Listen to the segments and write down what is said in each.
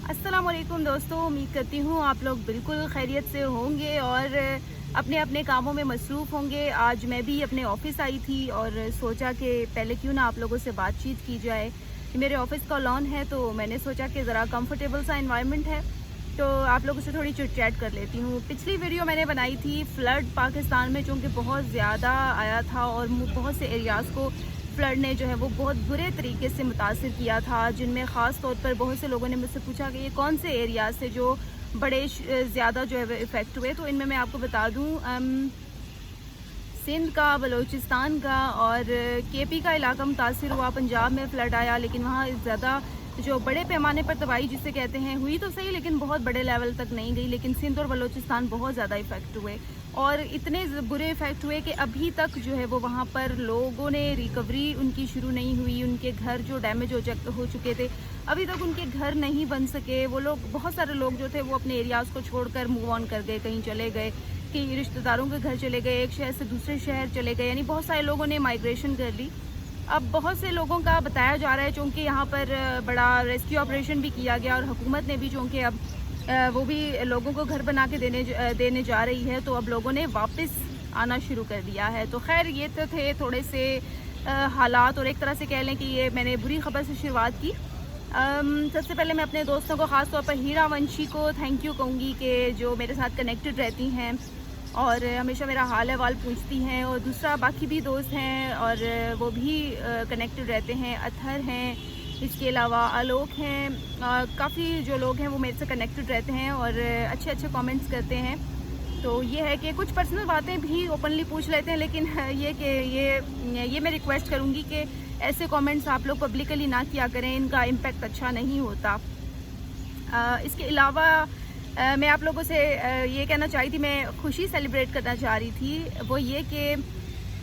अस्सलाम वालेकुम दोस्तों, उम्मीद करती हूँ आप लोग बिल्कुल खैरियत से होंगे और अपने अपने कामों में मसरूफ़ होंगे। आज मैं भी अपने ऑफ़िस आई थी और सोचा कि पहले क्यों ना आप लोगों से बातचीत की जाए। मेरे ऑफ़िस का लॉन है तो मैंने सोचा कि ज़रा कंफर्टेबल सा एनवायरनमेंट है तो आप लोगों से थोड़ी चिट चैट कर लेती हूँ। पिछली वीडियो मैंने बनाई थी फ्लड पाकिस्तान में, चूँकि बहुत ज़्यादा आया था और बहुत से एरियाज़ को फ्लड ने जो है वो बहुत बुरे तरीके से मुतासिर किया था, जिनमें ख़ास तौर पर बहुत से लोगों ने मुझसे पूछा कि ये कौन से एरियाज़ थे जो बड़े ज़्यादा जो है वो इफ़ेक्ट हुए। तो इनमें मैं आपको बता दूँ, सिंध का, बलूचिस्तान का और केपी का इलाका मुतासिर हुआ। पंजाब में फ़्लड आया लेकिन वहाँ ज़्यादा जो बड़े पैमाने पर तबाही जिसे कहते हैं हुई तो सही, लेकिन बहुत बड़े लेवल तक नहीं गई। लेकिन सिंध और बलूचिस्तान बहुत ज़्यादा इफ़ेक्ट हुए और इतने बुरे इफ़ेक्ट हुए कि अभी तक जो है वो वहाँ पर लोगों ने रिकवरी उनकी शुरू नहीं हुई। उनके घर जो डैमेज हो चुके थे, अभी तक उनके घर नहीं बन सके। वो लोग, बहुत सारे लोग जो थे वो अपने एरियाज़ को छोड़कर मूव ऑन कर गए, कहीं चले गए, कि रिश्तेदारों के घर चले गए, एक शहर से दूसरे शहर चले गए, यानी बहुत सारे लोगों ने माइग्रेशन कर ली। अब बहुत से लोगों का बताया जा रहा है, चूँकि यहाँ पर बड़ा रेस्क्यू ऑपरेशन भी किया गया और हुकूमत ने भी, चूँकि अब वो भी लोगों को घर बना के देने जा रही है, तो अब लोगों ने वापस आना शुरू कर दिया है। तो खैर ये तो थे थोड़े से हालात, और एक तरह से कह लें कि ये मैंने बुरी खबर से शुरुआत की। सबसे पहले मैं अपने दोस्तों को, ख़ास तौर पर हीरा वंशी को थैंक यू कहूँगी कि जो मेरे साथ कनेक्टेड रहती हैं और हमेशा मेरा हाल अहवाल पूछती हैं। और दूसरा, बाकी भी दोस्त हैं और वो भी कनेक्टेड रहते हैं। अतहर हैं, इसके अलावा आलोक हैं, काफ़ी जो लोग हैं वो मेरे से कनेक्टेड रहते हैं और अच्छे अच्छे कमेंट्स करते हैं। तो ये है कि कुछ पर्सनल बातें भी ओपनली पूछ लेते हैं, लेकिन ये कि ये मैं रिक्वेस्ट करूँगी कि ऐसे कमेंट्स आप लोग पब्लिकली ना किया करें, इनका इम्पेक्ट अच्छा नहीं होता। इसके अलावा मैं आप लोगों से ये कहना चाही थी, मैं खुशी सेलिब्रेट करना चाह रही थी, वो ये कि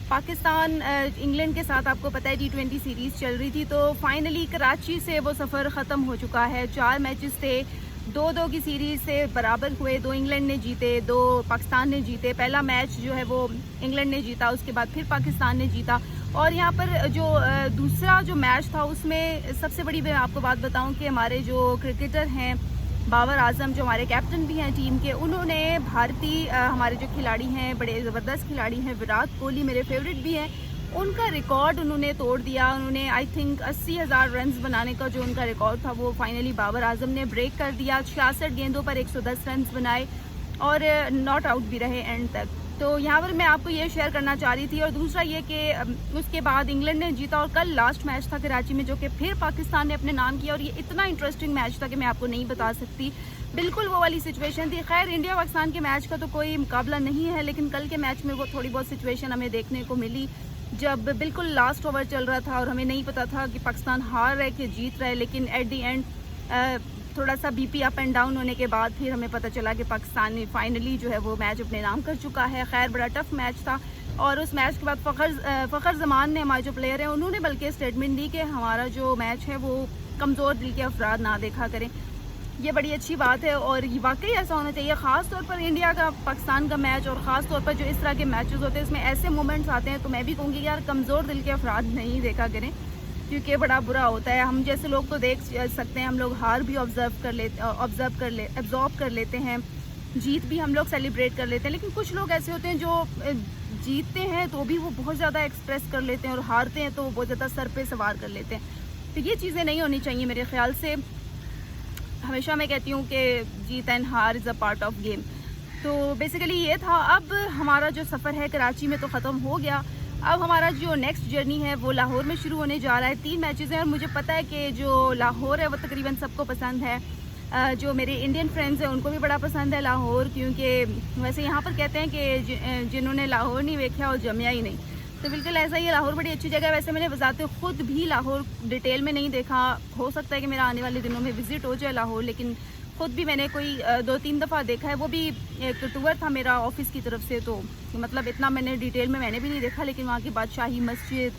पाकिस्तान इंग्लैंड के साथ, आपको पता है T20 सीरीज़ चल रही थी, तो फाइनली कराची से वो सफ़र ख़त्म हो चुका है। 4 मैचेस थे, 2-2 की सीरीज़ से बराबर हुए, 2 इंग्लैंड ने जीते, 2 पाकिस्तान ने जीते। पहला मैच जो है वो इंग्लैंड ने जीता, उसके बाद फिर पाकिस्तान ने जीता। और यहाँ पर जो दूसरा जो मैच था उसमें सबसे बड़ी मैं आपको बात बताऊँ कि हमारे जो क्रिकेटर हैं बाबर आजम, जो हमारे कैप्टन भी हैं टीम के, उन्होंने भारतीय हमारे जो खिलाड़ी हैं, बड़े ज़बरदस्त खिलाड़ी हैं, विराट कोहली मेरे फेवरेट भी हैं, उनका रिकॉर्ड उन्होंने तोड़ दिया। उन्होंने आई थिंक 80,000 रन्स बनाने का जो उनका रिकॉर्ड था वो फाइनली बाबर आजम ने ब्रेक कर दिया। 66 गेंदों पर 110 रन्स बनाए और नॉट आउट भी रहे एंड तक। तो यहाँ पर मैं आपको ये शेयर करना चाह रही थी। और दूसरा ये कि उसके बाद इंग्लैंड ने जीता और कल लास्ट मैच था कराची में, जो कि फिर पाकिस्तान ने अपने नाम किया और ये इतना इंटरेस्टिंग मैच था कि मैं आपको नहीं बता सकती। बिल्कुल वो वाली सिचुएशन थी। खैर, इंडिया पाकिस्तान के मैच का तो कोई मुकाबला नहीं है, लेकिन कल के मैच में वो थोड़ी बहुत सिचुएशन हमें देखने को मिली, जब बिल्कुल लास्ट ओवर चल रहा था और हमें नहीं पता था कि पाकिस्तान हार रहा है कि जीत रहा है। लेकिन एट दी एंड थोड़ा सा बीपी अप एंड डाउन होने के बाद फिर हमें पता चला कि पाकिस्तान ने फाइनली जो है वो मैच अपने नाम कर चुका है। खैर, बड़ा टफ मैच था और उस मैच के बाद फ़खर जमान ने, हमारे जो प्लेयर हैं, उन्होंने बल्कि स्टेटमेंट दी कि हमारा जो मैच है वो कमज़ोर दिल के अफराद ना देखा करें। ये बड़ी अच्छी बात है और ये वाकई ऐसा होना चाहिए। ख़ास तौर पर इंडिया का पाकिस्तान का मैच और ख़ास तौर पर जो इस तरह के मैचेस होते हैं, इसमें ऐसे मोमेंट्स आते हैं, तो मैं भी कहूँगी यार कमज़ोर दिल के अफराद नहीं देखा करें, क्योंकि बड़ा बुरा होता है। हम जैसे लोग तो देख सकते हैं, हम लोग हार भी ऑब्जर्व कर लेते हैं, जीत भी हम लोग सेलिब्रेट कर लेते हैं। लेकिन कुछ लोग ऐसे होते हैं जो जीतते हैं तो भी वो बहुत ज़्यादा एक्सप्रेस कर लेते हैं और हारते हैं तो वो बहुत ज़्यादा सर पे सवार कर लेते हैं। तो ये चीज़ें नहीं होनी चाहिए मेरे ख्याल से। हमेशा मैं कहती हूँ कि जीत एंड हार is a part of game. तो बेसिकली ये था। अब हमारा जो सफ़र है कराची में तो ख़त्म हो गया। अब हमारा जो नेक्स्ट जर्नी है वो लाहौर में शुरू होने जा रहा है। 3 मैचेस हैं और मुझे पता है कि जो लाहौर है वो तकरीबन सबको पसंद है। जो मेरे इंडियन फ्रेंड्स हैं उनको भी बड़ा पसंद है लाहौर, क्योंकि वैसे यहाँ पर कहते हैं कि जिन्होंने लाहौर नहीं देखा और जमिया ही नहीं, तो बिल्कुल ऐसा ही है। लाहौर बड़ी अच्छी जगह है। वैसे मैंने वजाते खुद भी लाहौर डिटेल में नहीं देखा, हो सकता है कि मेरा आने वाले दिनों में विज़िट हो जाए लाहौर, लेकिन खुद भी मैंने कोई 2-3 दफ़ा देखा है। वो भी एक टूर था मेरा ऑफिस की तरफ से, तो मतलब इतना मैंने डिटेल में मैंने भी नहीं देखा। लेकिन वहाँ की बादशाही मस्जिद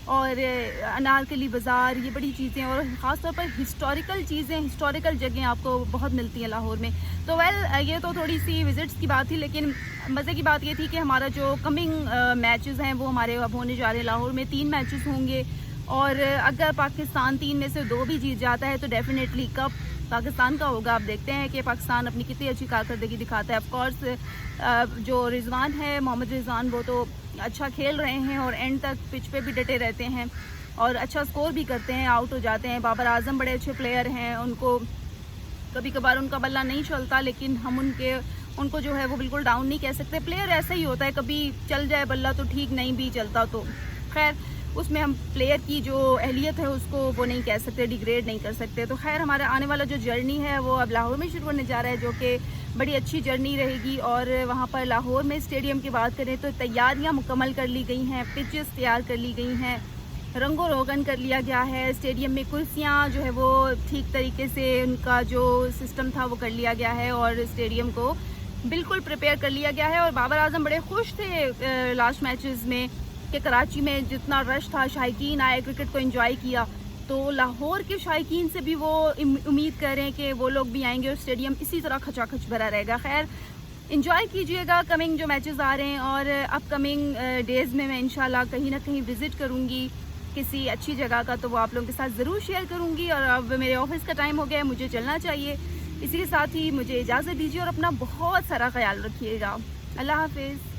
और अनारकली बाज़ार, ये बड़ी चीज़ें और ख़ास तौर पर हिस्टोरिकल चीज़ें, हिस्टोरिकल जगहें आपको बहुत मिलती हैं लाहौर में। तो ये तो थोड़ी सी विज़िट्स की बात थी, लेकिन मज़े की बात ये थी कि हमारा जो कमिंग मैचेस हैं वो हमारे अब होने जा रहे हैं लाहौर में। 3 मैचेस होंगे और अगर पाकिस्तान 3 में से 2 भी जीत जाता है तो डेफिनेटली कप पाकिस्तान का होगा। आप देखते हैं कि पाकिस्तान अपनी कितनी अच्छी कारकर्दगी दिखाता है। ऑफ कोर्स जो रिजवान है, मोहम्मद रिजवान, वो तो अच्छा खेल रहे हैं और एंड तक पिच पे भी डटे रहते हैं और अच्छा स्कोर भी करते हैं, आउट हो जाते हैं। बाबर आजम बड़े अच्छे प्लेयर हैं, उनको कभी कभार उनका बल्ला नहीं चलता, लेकिन हम उनको जो है वो बिल्कुल डाउन नहीं कह सकते। प्लेयर ऐसा ही होता है, कभी चल जाए बल्ला तो ठीक, नहीं भी चलता तो खैर उसमें हम प्लेयर की जो अहलियत है उसको वो नहीं कह सकते, डिग्रेड नहीं कर सकते। तो खैर हमारा आने वाला जो जर्नी है वो अब लाहौर में शुरू होने जा रहा है, जो कि बड़ी अच्छी जर्नी रहेगी। और वहाँ पर लाहौर में स्टेडियम की बात करें तो तैयारियाँ मुकम्मल कर ली गई हैं, पिचेस तैयार कर ली गई हैं, रंगो रोगन कर लिया गया है। स्टेडियम में कुर्सियाँ जो है वो ठीक तरीके से उनका जो सिस्टम था वो कर लिया गया है और स्टेडियम को बिल्कुल प्रिपेयर कर लिया गया है। और बाबर आजम बड़े खुश थे लास्ट मैचेस में कि कराची में जितना रश था, शायकीन आए, क्रिकेट को एंजॉय किया, तो लाहौर के शायकीन से भी वो उम्मीद करें कि वो लोग भी आएंगे और स्टेडियम इसी तरह खचाखच भरा रहेगा। खैर इंजॉय कीजिएगा कमिंग जो मैचेस आ रहे हैं और अपकमिंग डेज़ में मैं इंशाल्लाह कहीं ना कहीं विज़िट करूँगी किसी अच्छी जगह का, तो वो आप लोगों के साथ ज़रूर शेयर करूँगी। और अब मेरे ऑफिस का टाइम हो गया है, मुझे चलना चाहिए। इसी के साथ ही मुझे इजाज़त दीजिए और अपना बहुत सारा ख्याल रखिएगा। अल्लाह हाफिज़।